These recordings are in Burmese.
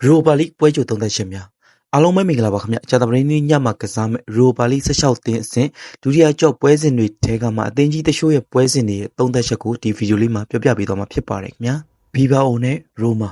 ရိုပါလီပွဲကြိုသုံးသက်ရှင်များအားလုံးပဲမင်္ဂလာပါခင်ဗျကြာသပတေးနေ့ညမှာကစားမဲ့ရိုပါလီ16တင်းအဆင့်ဒုတိယကြော့ပွဲစဉ်တွေထဲကမှအသင်းကြီးတချို့ရဲ့ပွဲစဉ်တွေရဲ့သုံးသက်ချက်ကိုဒီဗီဒီယိုလေးမှာပြောပြပေးသွားမှာဖြစ်ပါတယ်ခင်ဗျာဘီဘာအိုနဲ့ရိုမာ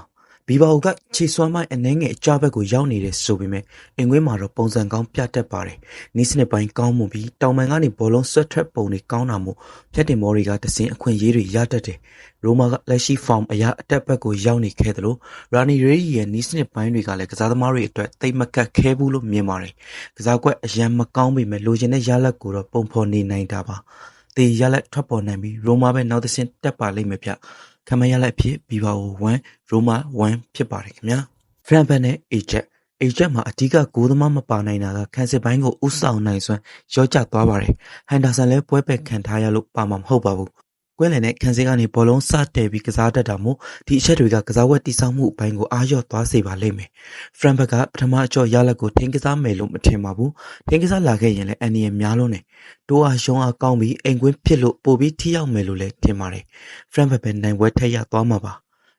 ဘီဘာအိုကခြေစွမ်းမိုင်းအနှဲငယ်အကြဘက်ကိုရောက်နေတယ်ဆိုပေမဲ့အင်ကွင်းမှာတော့ပုံစံကောင်းပြတတ်ပါတယ်နီးစနစ်ပိုင်းကောင်းမှုပြီးတောင်ပန်ကနေဘောလုံးဆွတ်ထွက်ပုံတွေကောင်းတာမို့ဖြတ်တင်မော်တွေကတစင်အခွင့်အရေးတွေရတတ်တယ်ရိုမာကလက်ရှိဖောင်အရာအတက်ဘက်ကိုရောက်နေခဲ့တယ်လို့ရာနီရေးရဲ့နီးစနစ်ပိုင်းတွေကလည်းကစားသမားတွေအတွက်တိတ်မကတ်ခဲဘူးလို့မြင်ပါတယ်ကစားကွက်အရန်မကောင်းပေမဲ့လိုချင်တဲ့ရလဒ်ကိုတော့ပုံဖော်နေနိုင်တာပါတေရလက်ထွက်ပေါ်နိုင်ပြီးရိုမာပဲနောက်တစ်ဆင့်တက်ပါလိမ့်မယ်ဗျခမရလက်ဖြစ်ဘီဘာအို1ရိုမာ1ဖြစ်ပါတယ်ခင်ဗျာဖရန်ဘတ်နဲ့အေဂျက်မှာအဓိကဂိုးသမားမပါနိုင်တာကခန်းစစ်ပိုင်းကိုဥဆောင်နိုင်စွမ်းရောကျသွားပါတယ်ဟန်ဒါဆန်လည်းပွဲပက်ခံထားရလို့ပါမှာမဟုတ်ပါဘူးကွင်းလည်နဲ့ခန်းစစ်ကနေဘောလုံးစတယ်ပြီးကစားတတ်တာမို့ဒီအချက်တွေကကစားဝက်တိစောက်မှုအပိုင်းကိုအားလျော့သွားစေပါလိမ့်မယ်ဖရန်ဘတ်ကပထမအကျော့ရလက်ကိုထင်းကစားမယ်လို့မထင်ပါဘူးထင်းကစားလာခဲ့ရင်လည်းအန်နီရများလုံးတယ်တိုးအားရှုံးအားကောင်းပြီးအိမ်ကွင်းဖြစ်လို့ပိုပြီးထိရောက်မယ်လို့လည်းထင်ပါတယ်ဖရန်ဘတ်ပဲနိုင်ပွဲထက်ရသွားမှာပါ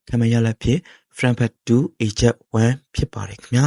ခမရလက်ဖြစ်ဖရန်ဘတ်2အေဂျက်1ဖြစ်ပါတယ်ခင်ဗျာ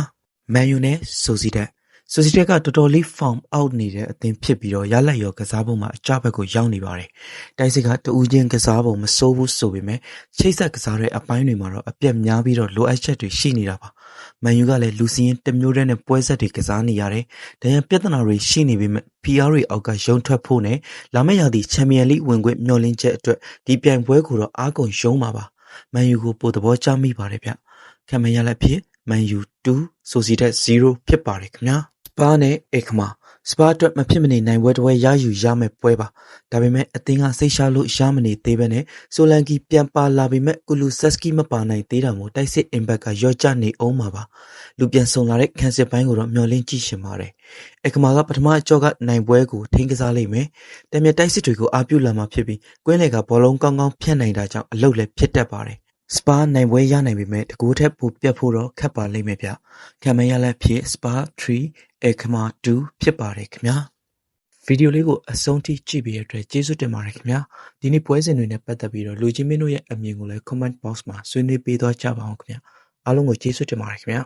မန်ယူနဲ့ဆိုစီတက်ကတော်တော်လေး form out နေတဲ့အသင်းဖြစ်ပြီးတော့ရလက်ရောကစားပုံမှာအကြဘက်ကိုရောက်နေပါတယ်။တိုက်စစ်ကတူးချင်းကစားပုံမစိုးဘူးဆိုပေမဲ့ချိတ်ဆက်ကစားတဲ့အပိုင်းတွေမှာတော့အပြက်များပြီးတော့လိုအပ်ချက်တွေရှိနေတာပါ။မန်ယူကလည်းလူစီရင်တစ်မျိုးတည်းနဲ့ပွဲဆက်တွေကစားနေရတယ်။ဒါရန်ပြဿနာတွေရှိနေပေမဲ့ PR တွေအောက်ကရုံထွက်ဖို့နဲ့လာမယ့်ရာသီချန်ပီယံလိဝင်ခွင့်မျှော်လင့်ချက်အတွက်ဒီပြိုင်ပွဲကိုတော့အားကုန်ရုံးမှာပါ။မန်ယူကိုပိုသဘောကျမိပါတယ်ဗျ။ခံမရလက်ဖြစ်မန်ယူ2ဆိုစီတက်0ဖြစ်ပါတယ်ခင်ဗျာစပါနဲ့အခမာစပါအတွက်မဖြစ်မနေနိုင်ပွဲတစ်ပွဲရယူရမယ့်ပွဲပါဒါပေမဲ့အသင်းကစိတ်ရှာလို့ရမနေသေးပဲနဲ့ဆိုလန်ကီပြန်ပါလာပေမဲ့ကူလူဆက်စကီမပါနိုင်သေးတာမို့တိုက်စစ်အင်ဘက်ကရော့ကျနေအောင်ပါလူပြန်ဆုံလာတဲ့ခန်းစစ်ပိုင်းကိုတော့မျှော်လင့်ကြည့်ရှင်ပါတယ်အခမာကပထမအကြော့ကနိုင်ပွဲကိုထိန်းကစားလိမ့်မယ်တမန်တိုက်စစ်တွေကိုအားပြုလာမှာဖြစ်ပြီးကွင်းလေကဘောလုံးကောင်းကောင်းဖြတ်နိုင်တာကြောင့်အလုပ်လည်းဖြစ်တတ်ပါတယ်စပါနိုင်ပွဲရနိုင်ပေမဲ့တကူထက်ပိုပြတ်ဖို့တော့ခက်ပါလိမ့်မယ်ဗျခံမရလက်ဖြစ်စပါ3အခမာ2ဖြစ်ပါတယ်ခင်ဗျာဗီဒီယိုလေးကိုအဆုံးထိကြည့်ပြီးရတဲ့ကျေးဇူးတင်ပါတယ်ခင်ဗျာဒီနေ့ပွဲစဉ်တွေနဲ့ပတ်သက်ပြီးတော့လူချင်းမင်းတို့ရဲ့အမြင်ကိုလည်း comment box မှာဆွေးနွေးပေးသွားကြပါအောင်ခင်ဗျာအားလုံးကိုကျေးဇူးတင်ပါတယ်ခင်ဗျာ